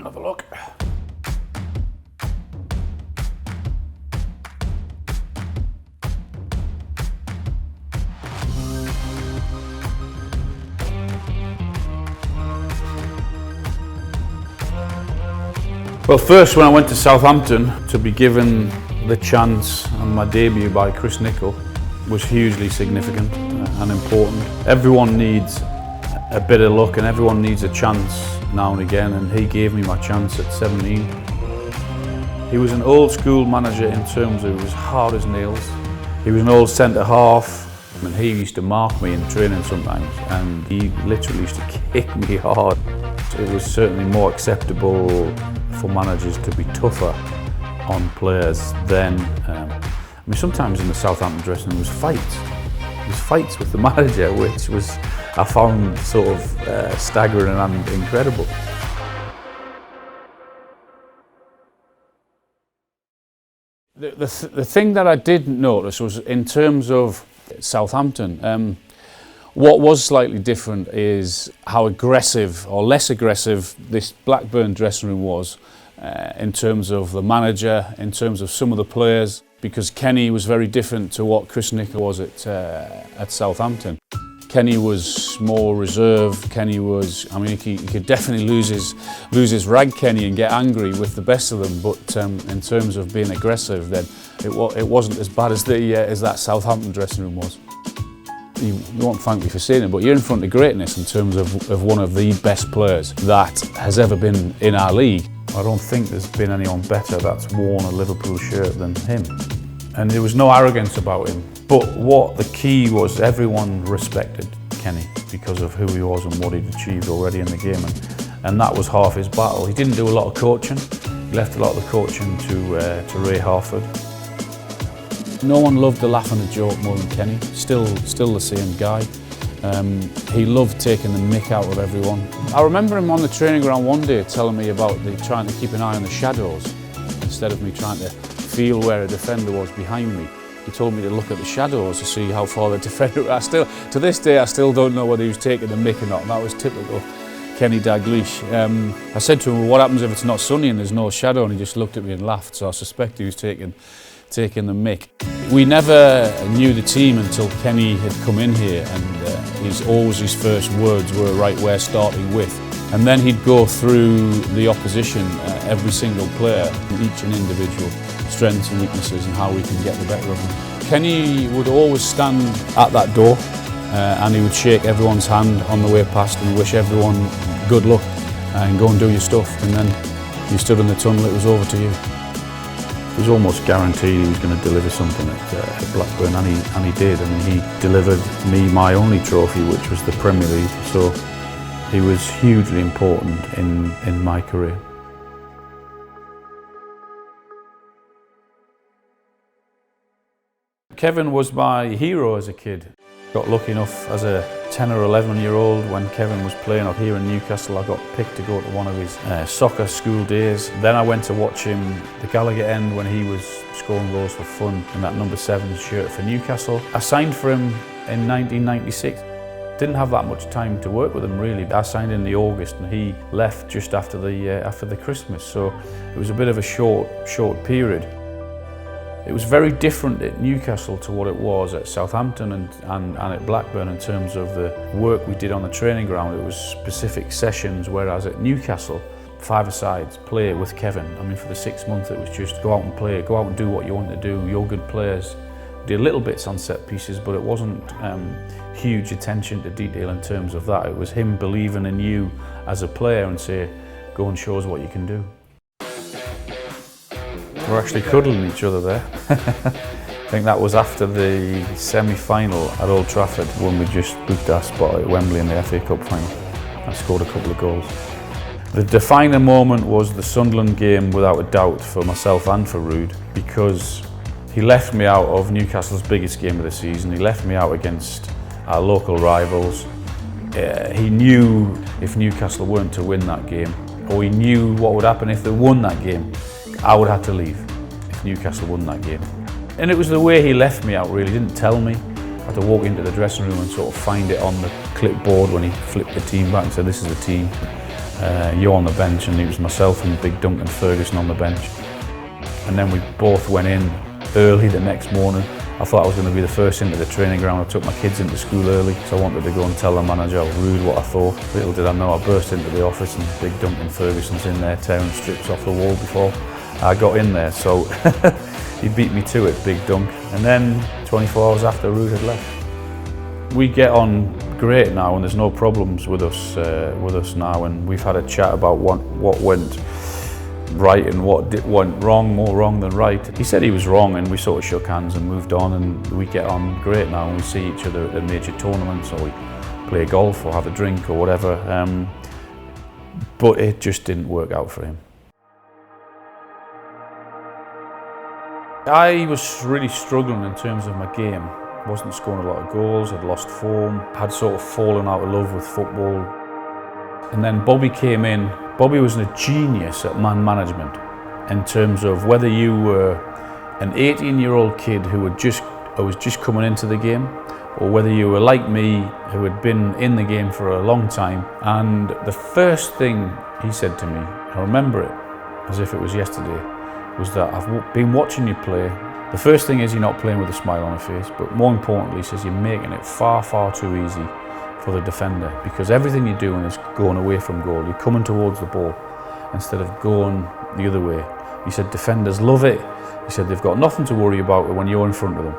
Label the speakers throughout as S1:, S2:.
S1: Have a look. Well, first when I went to Southampton to be given the chance on my debut by Chris Nicholl was hugely significant and important. Everyone needs a bit of luck and everyone needs a chance now and again, and he gave me my chance at 17. He was an old school manager in terms of he was hard as nails. He was an old centre half and he used to mark me in training sometimes, and he literally used to kick me hard. It was certainly more acceptable for managers to be tougher on players then. Sometimes in the Southampton dressing room there was fights. There was fights with the manager, which was, I found sort of staggering and incredible. The thing that I did notice was in terms of Southampton, what was slightly different is how aggressive or less aggressive this Blackburn dressing room was in terms of the manager, in terms of some of the players, because Kenny was very different to what Chris Nicholl was at Southampton. Kenny was more reserved. Kenny was, he could definitely lose his rag, Kenny, and get angry with the best of them. But in terms of being aggressive, then it wasn't as bad as that Southampton dressing room was. You won't thank me for saying it, but you're in front of greatness in terms of one of the best players that has ever been in our league. I don't think there's been anyone better that's worn a Liverpool shirt than him. And there was no arrogance about him. But what the key was, everyone respected Kenny because of who he was and what he'd achieved already in the game. And that was half his battle. He didn't do a lot of coaching. He left a lot of the coaching to Ray Harford. No one loved a laugh and a joke more than Kenny. Still the same guy. He loved taking the mick out of everyone. I remember him on the training ground one day telling me about trying to keep an eye on the shadows instead of me trying to feel where a defender was behind me. He told me to look at the shadows to see how far the defender was. To this day, I still don't know whether he was taking the mick or not, and that was typical Kenny Dalglish. I said to him, well, what happens if it's not sunny and there's no shadow? And he just looked at me and laughed, so I suspect he was taking the mick. We never knew the team until Kenny had come in here, and his first words were, right, we're starting with. And then he'd go through the opposition, every single player, each an individual strengths and weaknesses and how we can get the better of them. Kenny would always stand at that door and he would shake everyone's hand on the way past and wish everyone good luck and go and do your stuff, and then you stood in the tunnel, it was over to you. It was almost guaranteed he was going to deliver something at Blackburn, and he did. He delivered me my only trophy, which was the Premier League, so he was hugely important in my career. Kevin was my hero as a kid. Got lucky enough as a 10 or 11-year-old when Kevin was playing up here in Newcastle. I got picked to go to one of his soccer school days. Then I went to watch him the Gallagher end when he was scoring goals for fun in that number 7 shirt for Newcastle. I signed for him in 1996. Didn't have that much time to work with him really. I signed in the August and he left just after the Christmas, so it was a bit of a short period. It was very different at Newcastle to what it was at Southampton and at Blackburn in terms of the work we did on the training ground. It was specific sessions, whereas at Newcastle, 5-a-sides, play with Kevin. For the 6 months it was just go out and play, go out and do what you want to do. You're good players. Did little bits on set pieces, but it wasn't huge attention to detail in terms of that. It was him believing in you as a player and say, go and show us what you can do. We're actually cuddling each other there. I think that was after the semi-final at Old Trafford when we just booked our spot at Wembley in the FA Cup final. I scored a couple of goals. The defining moment was the Sunderland game, without a doubt, for myself and for Ruud, because he left me out of Newcastle's biggest game of the season. He left me out against our local rivals. He knew if Newcastle weren't to win that game, or he knew what would happen if they won that game, I would have to leave if Newcastle won that game. And it was the way he left me out, really. He didn't tell me. I had to walk into the dressing room and sort of find it on the clipboard when he flipped the team back and said, this is the team. you on the bench, and it was myself and Big Duncan Ferguson on the bench. And then we both went in early the next morning. I thought I was going to be the first into the training ground. I took my kids into school early, so I wanted to go and tell the manager how rude what I thought. Little did I know, I burst into the office and Big Duncan Ferguson's in there tearing strips off the wall before I got in there. So he beat me to it, Big Dunk. And then 24 hours after Ruud had left. We get on great now, and there's no problems with us now. And we've had a chat about what went right and what went wrong, more wrong than right. He said he was wrong, and we sort of shook hands and moved on, and we get on great now, and we see each other at the major tournaments, or we play golf or have a drink or whatever. But it just didn't work out for him. I was really struggling in terms of my game. Wasn't scoring a lot of goals, I'd lost form, had sort of fallen out of love with football. And then Bobby came in. Bobby was a genius at man management in terms of whether you were an 18-year-old kid who was just coming into the game, or whether you were like me, who had been in the game for a long time. And the first thing he said to me, I remember it as if it was yesterday, was that I've been watching you play. The first thing is you're not playing with a smile on your face, but more importantly, he says you're making it far, far too easy for the defender, because everything you're doing is going away from goal. You're coming towards the ball instead of going the other way. He said defenders love it. He said they've got nothing to worry about when you're in front of them.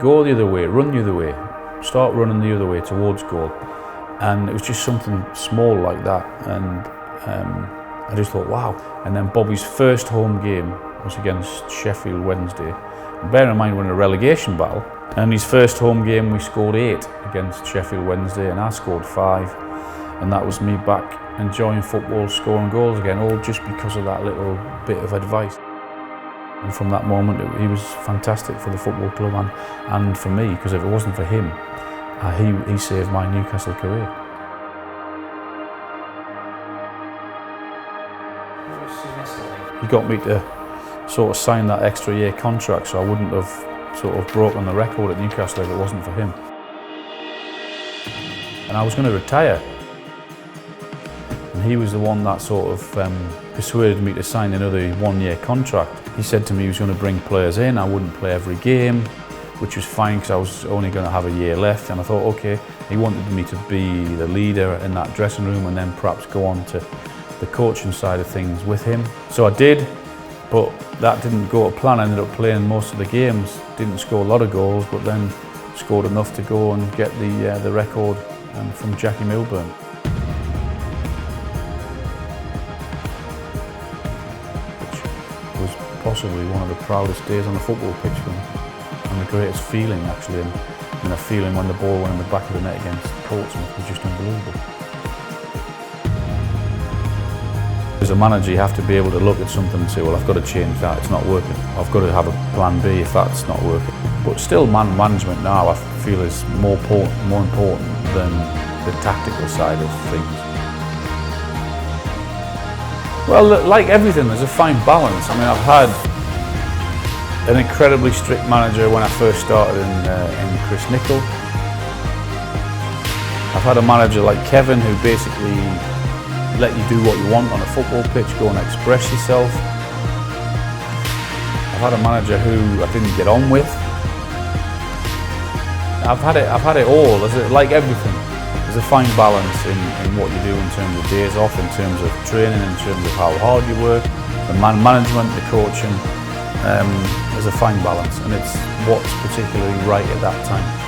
S1: Go the other way, run the other way, start running the other way towards goal. And it was just something small like that, and I just thought, wow. And then Bobby's first home game was against Sheffield Wednesday. And bear in mind, we're in a relegation battle. And his first home game, we scored 8 against Sheffield Wednesday, and I scored 5. And that was me back enjoying football, scoring goals again, all just because of that little bit of advice. And from that moment, he was fantastic for the football club and for me, because if it wasn't for him, he saved my Newcastle career. He got me to sort of sign that extra year contract, so I wouldn't have sort of broken the record at Newcastle if it wasn't for him. And I was going to retire, and he was the one that sort of persuaded me to sign another 1-year contract. He said to me he was going to bring players in, I wouldn't play every game, which was fine because I was only going to have a year left, and I thought, okay, he wanted me to be the leader in that dressing room and then perhaps go on to the coaching side of things with him. So I did, but that didn't go to plan. I ended up playing most of the games, didn't score a lot of goals, but then scored enough to go and get the record from Jackie Milburn. Which was possibly one of the proudest days on the football pitch for me, and the greatest feeling actually, and a feeling when the ball went in the back of the net against Portsmouth was just unbelievable. As a manager, you have to be able to look at something and say, well, I've got to change that, it's not working. I've got to have a plan B if that's not working. But still, man management now, I feel, is more important than the tactical side of things. Well, like everything, there's a fine balance. I mean, I've had an incredibly strict manager when I first started in Chris Nicholl. I've had a manager like Kevin who basically let you do what you want on a football pitch, go and express yourself. I've had a manager who I didn't get on with. I've had it all. Like everything, there's a fine balance in what you do in terms of days off, in terms of training, in terms of how hard you work, the man management, the coaching. There's a fine balance, and it's what's particularly right at that time.